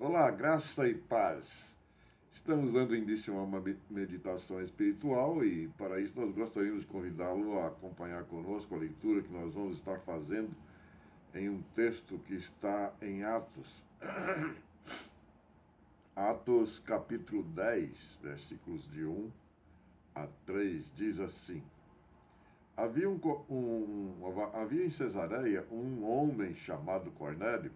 Olá, graça e paz. Estamos dando início a uma meditação espiritual e, para isso, nós gostaríamos de convidá-lo a acompanhar conosco a leitura que nós vamos estar fazendo em um texto que está em Atos. Atos, capítulo 10, versículos de 1 a 3, diz assim: Havia em Cesareia um homem chamado Cornélio,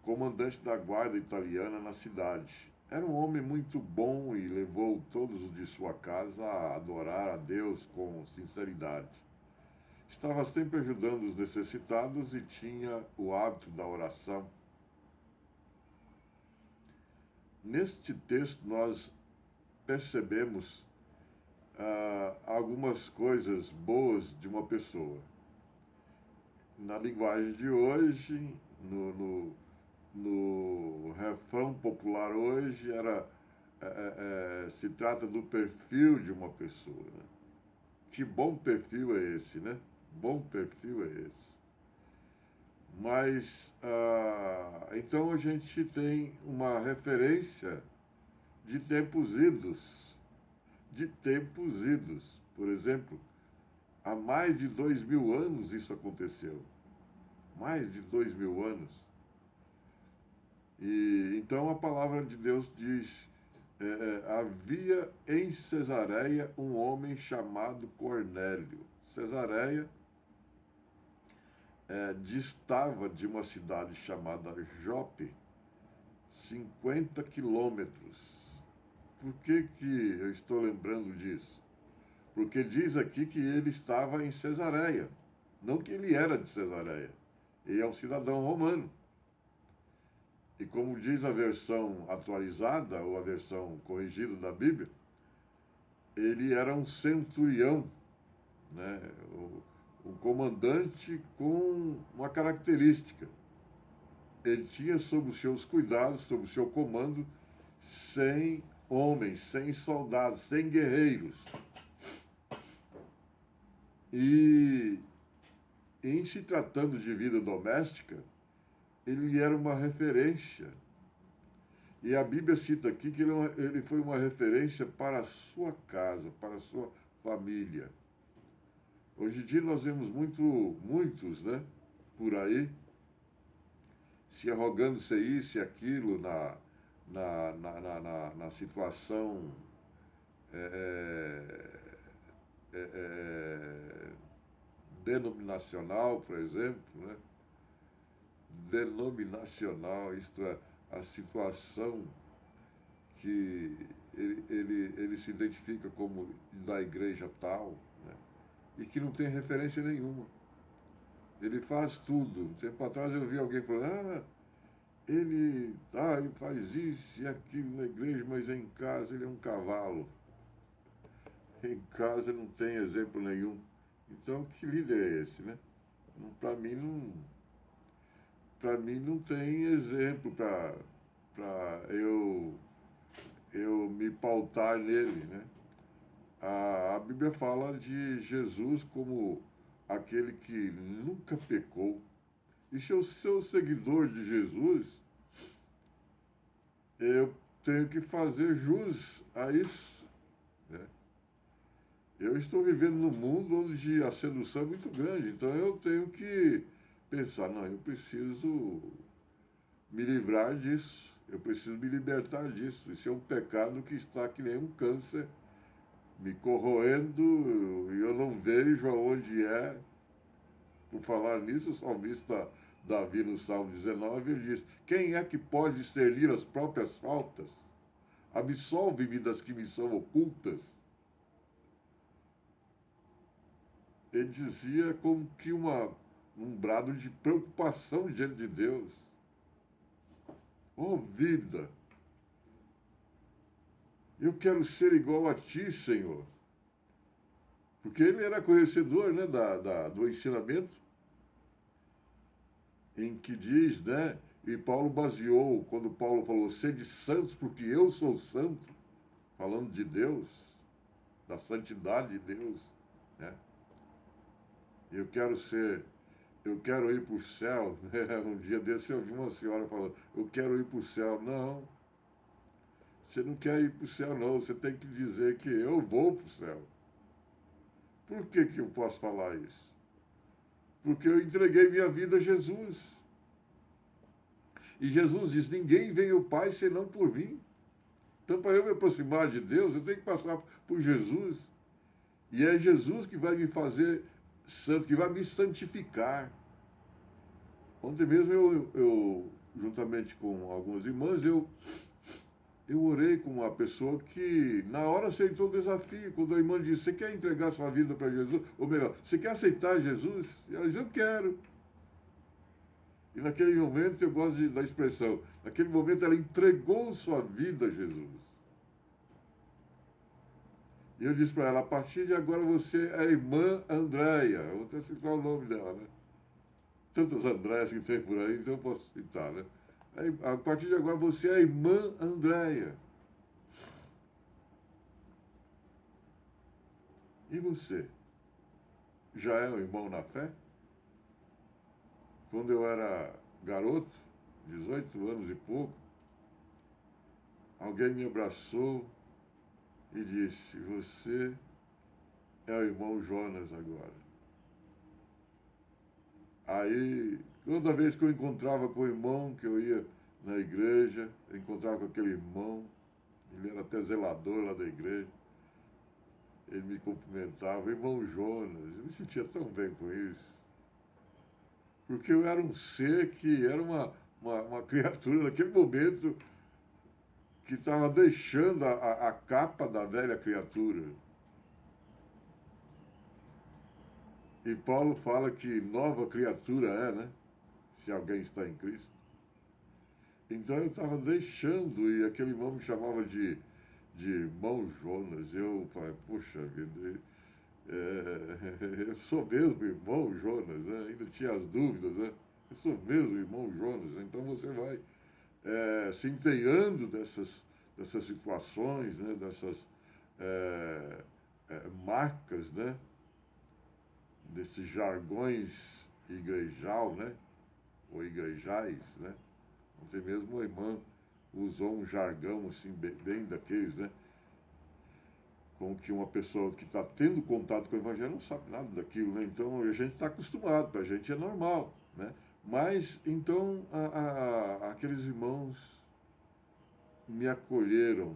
comandante da guarda italiana na cidade. Era um homem muito bom e levou todos os de sua casa a adorar a Deus com sinceridade. Estava sempre ajudando os necessitados e tinha o hábito da oração. Neste texto, nós percebemos algumas coisas boas de uma pessoa. Na linguagem de hoje, no refrão popular hoje, se trata do perfil de uma pessoa. Né? Que bom perfil é esse, né? Bom perfil é esse. Mas, então a gente tem uma referência de tempos idos. De tempos idos. Por exemplo, há mais de 2000 anos isso aconteceu. Mais de 2000 anos. E então a palavra de Deus diz: havia em Cesareia um homem chamado Cornélio. Cesareia distava de uma cidade chamada Jope 50 quilômetros. Por que eu estou lembrando disso? Porque diz aqui que ele estava em Cesareia, não que ele era de Cesareia. Ele é um cidadão romano. E como diz a versão atualizada, ou a versão corrigida da Bíblia, ele era um centurião, né? Um comandante com uma característica. Ele tinha sob os seus cuidados, sob o seu comando, 100 homens, 100 soldados, 100 guerreiros. E em se tratando de vida doméstica, ele era uma referência. E a Bíblia cita aqui que ele foi uma referência para a sua casa, para a sua família. Hoje em dia nós vemos muitos, né, por aí, se arrogando ser isso e aquilo na situação denominacional, por exemplo, né? Denominacional, isto é, a situação que ele se identifica como da igreja tal, né? E que não tem referência nenhuma. Ele faz tudo. Um tempo atrás eu vi alguém falando: ele faz isso e aquilo na igreja, mas em casa ele é um cavalo. Em casa não tem exemplo nenhum. Então, que líder é esse, né? Para mim não tem exemplo para eu me pautar nele, né? A Bíblia fala de Jesus como aquele que nunca pecou. E se eu sou seguidor de Jesus, eu tenho que fazer jus a isso, né? Eu estou vivendo num mundo onde a sedução é muito grande, então eu tenho que pensar: não, eu preciso me livrar disso, eu preciso me libertar disso. Isso é um pecado que está que nem um câncer me corroendo e eu não vejo aonde é. Por falar nisso, o salmista Davi, no Salmo 19, ele diz: quem é que pode discernir as próprias faltas? Absolve-me das que me são ocultas. Ele dizia como que um brado de preocupação diante de Deus. Oh, vida! Eu quero ser igual a ti, Senhor. Porque ele era conhecedor, né, do ensinamento em que diz, né, e Paulo baseou, quando Paulo falou: sede santos porque eu sou santo, falando de Deus, da santidade de Deus, né? Eu eu quero ir para o céu. Um dia desse eu vi uma senhora falando, eu quero ir para o céu. Não, você não quer ir para o céu, não. Você tem que dizer que eu vou para o céu. Por que que eu posso falar isso? Porque eu entreguei minha vida a Jesus. E Jesus diz, ninguém vem ao Pai senão por mim. Então, para eu me aproximar de Deus, eu tenho que passar por Jesus. E é Jesus que vai me fazer santo, que vai me santificar. Ontem mesmo eu juntamente com algumas irmãs, eu orei com uma pessoa que na hora aceitou o desafio. Quando a irmã disse, você quer entregar sua vida para Jesus? Ou melhor, você quer aceitar Jesus? E ela disse, eu quero. E naquele momento, eu gosto da expressão, naquele momento ela entregou sua vida a Jesus. E eu disse para ela, a partir de agora você é a irmã Andréia. Eu vou até citar o nome dela, né? Tantas Andréias que tem por aí, então eu posso citar, né? A partir de agora você é a irmã Andréia. E você? Já é um irmão na fé? Quando eu era garoto, 18 anos e pouco, alguém me abraçou e disse, você é o irmão Jonas agora. Aí, toda vez que eu encontrava com o irmão, que eu ia na igreja, eu encontrava com aquele irmão, ele era até zelador lá da igreja, ele me cumprimentava, irmão Jonas, eu me sentia tão bem com isso. Porque eu era um ser que era uma criatura naquele momento que estava deixando a capa da velha criatura. E Paulo fala que nova criatura é, né? Se alguém está em Cristo. Então eu estava deixando, e aquele irmão me chamava de irmão Jonas. Eu falei, puxa vida, eu sou mesmo irmão Jonas, né? Ainda tinha as dúvidas, né? Eu sou mesmo irmão Jonas. Então você vai se inteirando dessas situações, né? Dessas marcas, né? Desses jargões igrejal, né? Ou igrejais, né? Ontem mesmo a irmã usou um jargão assim, bem daqueles, né? Com que uma pessoa que está tendo contato com o Evangelho não sabe nada daquilo, né? Então a gente está acostumado, para a gente é normal, né? Mas então aqueles irmãos me acolheram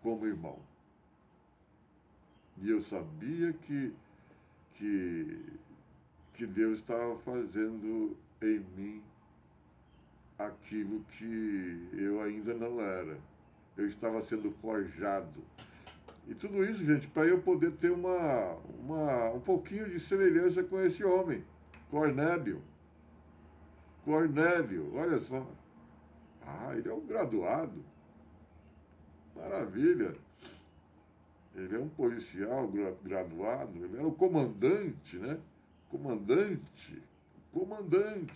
como irmão. E eu sabia que Deus estava fazendo em mim aquilo que eu ainda não era. Eu estava sendo forjado. E tudo isso, gente, para eu poder ter um pouquinho de semelhança com esse homem, Cornélio. Cornélio, olha só. Ele é um graduado. Maravilha. Ele é um policial graduado, ele era o comandante, né? Comandante,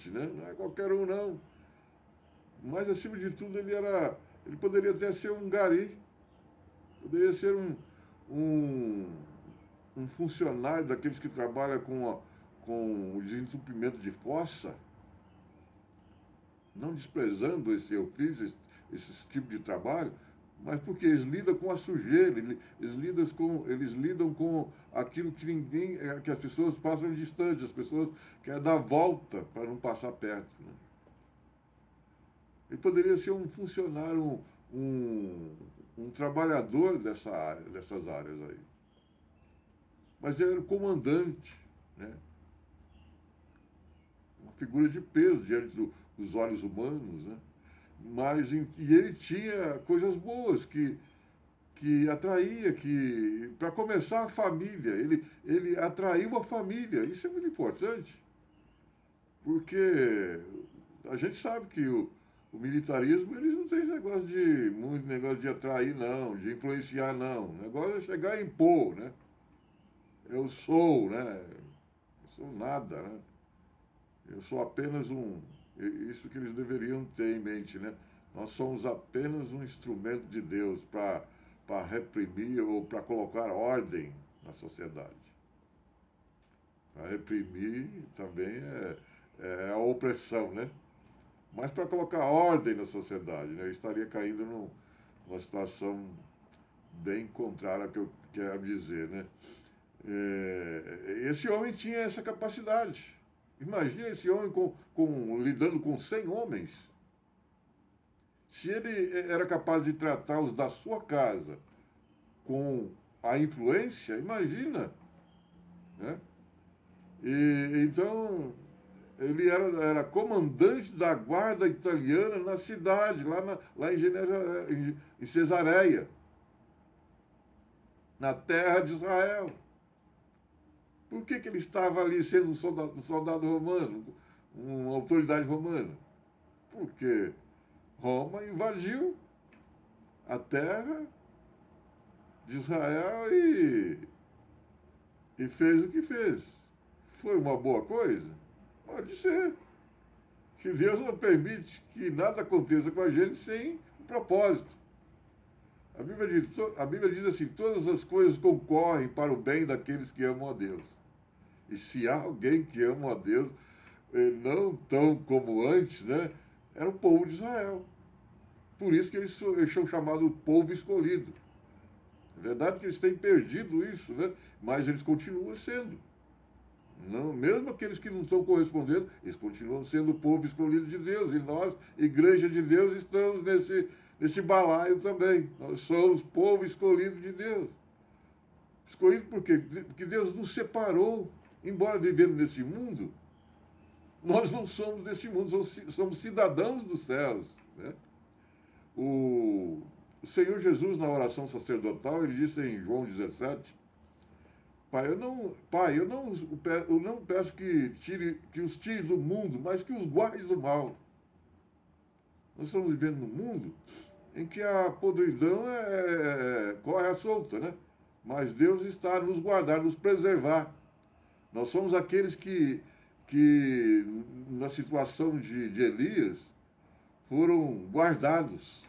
né? Não é qualquer um, não. Mas, acima de tudo, ele poderia até ser um gari, poderia ser um funcionário daqueles que trabalham com o desentupimento de fossa, não desprezando esse tipo de trabalho, mas porque eles lidam com a sujeira, eles lidam com aquilo que as pessoas passam distante, as pessoas querem dar volta para não passar perto, né? Ele poderia ser um funcionário, um trabalhador dessas áreas aí. Mas ele era o comandante, né? Uma figura de peso diante dos olhos humanos, né? E ele tinha coisas boas que atraía, para começar, a família. Ele atraiu a família. Isso é muito importante. Porque a gente sabe que o militarismo, eles não têm muito negócio de atrair, não, de influenciar, não. O negócio é chegar e impor, né? Eu sou, né? Eu sou nada, né? Eu sou apenas isso que eles deveriam ter em mente, né? Nós somos apenas um instrumento de Deus para reprimir ou para colocar ordem na sociedade. Para reprimir também é a opressão, né? Mas para colocar ordem na sociedade, né? Eu estaria caindo numa situação bem contrária ao que eu quero dizer, né? Esse homem tinha essa capacidade. Imagina esse homem lidando com 100 homens. Se ele era capaz de tratar os da sua casa com a influência, imagina, né? Então, ele era comandante da guarda italiana na cidade, lá em Cesareia, na terra de Israel. Por que ele estava ali sendo um soldado romano, uma autoridade romana? Porque Roma invadiu a terra de Israel e fez o que fez. Foi uma boa coisa? Pode ser. Que Deus não permite que nada aconteça com a gente sem um propósito. A Bíblia diz assim: todas as coisas concorrem para o bem daqueles que amam a Deus. E se há alguém que ama a Deus, não tão como antes, né? Era o povo de Israel. Por isso que eles são chamados povo escolhido. É verdade que eles têm perdido isso, né? Mas eles continuam sendo. Não, mesmo aqueles que não estão correspondendo, eles continuam sendo o povo escolhido de Deus. E nós, Igreja de Deus, estamos nesse balaio também. Nós somos povo escolhido de Deus. Escolhido por quê? Porque Deus nos separou. Embora vivemos nesse mundo, nós não somos desse mundo, somos cidadãos dos céus, né? O Senhor Jesus, na oração sacerdotal, ele disse em João 17, Pai, eu não peço que os tire do mundo, mas que os guarde do mal. Nós estamos vivendo num mundo em que a podridão corre à solta, né? Mas Deus está a nos guardar, nos preservar. Nós somos aqueles que na situação de Elias, foram guardados,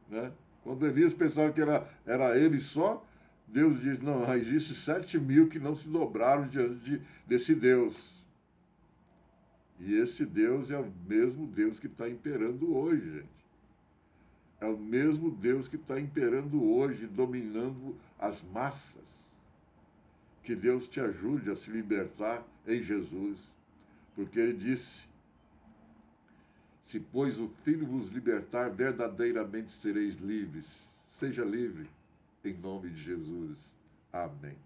né? Quando Elias pensava que era ele só, Deus diz: não, existe 7.000 que não se dobraram diante desse Deus. E esse Deus é o mesmo Deus que está imperando hoje, gente. É o mesmo Deus que está imperando hoje, dominando as massas. Que Deus te ajude a se libertar em Jesus. Porque ele disse: se, pois, o Filho vos libertar, verdadeiramente sereis livres. Seja livre, em nome de Jesus. Amém.